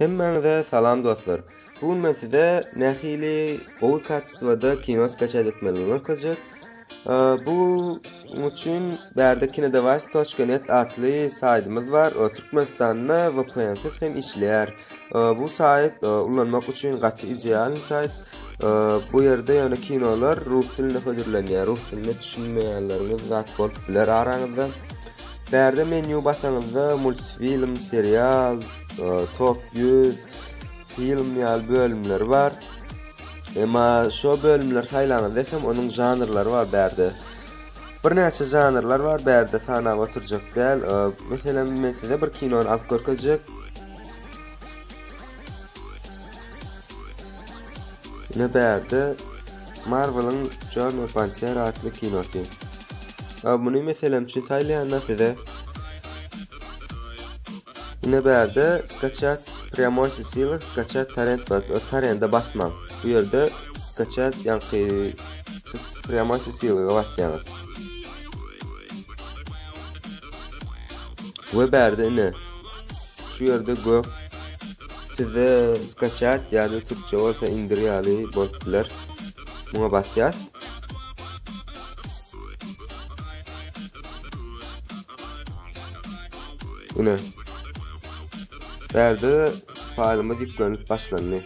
Hemmeňize salam dostlar. Bugün men size nähili gowy kачествоda kino skaçat etmeli bolajak. Bu üçin berde kinodevas.net adly saytymyz var. Türkmenistanda VPN-siz hem işleýär. Bu sayt ulanmak üçin gaty ideal sayt. Bu ýerde ýöne kinolar rus dilinde höderlenýär. Rus dilinde düşünmeýänleriňiz zat bolup biler araňyzda. Berde menü basaňyzda multfilm, serial, top 100 film ýaly bölümler var. Emma şu bölümler saýlanýar desem onuň janrlary var berde. Bir näçe janrlar var berde sanap oturjak däl. Meselem men size bir kinony alyp görkezjek. Ne berde Marvel'ın Journey Panther adlı kinosu. Bunu meselem üçin saýlaýanda size ne berde skaçat прямой ссылка скачать торрент бар. Торрентде басмам. Bu ýerde skaçat ýa-ni siz прямой ссылка basýaňyz. We berde ne? Şu ýerde gök size skaçat ýa-ni türkçe bolsa indirýäli bolupdylar. Muňa basýas. Ine berde faýlymy ýüklenip başlandy.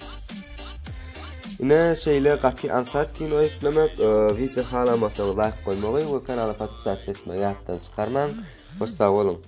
Ine şeýle gaty ansat kino eklemek, video halamasyny like goýmagy we kanala podpis etmeyi ýatdan çykarmaň. Hoşça bolun.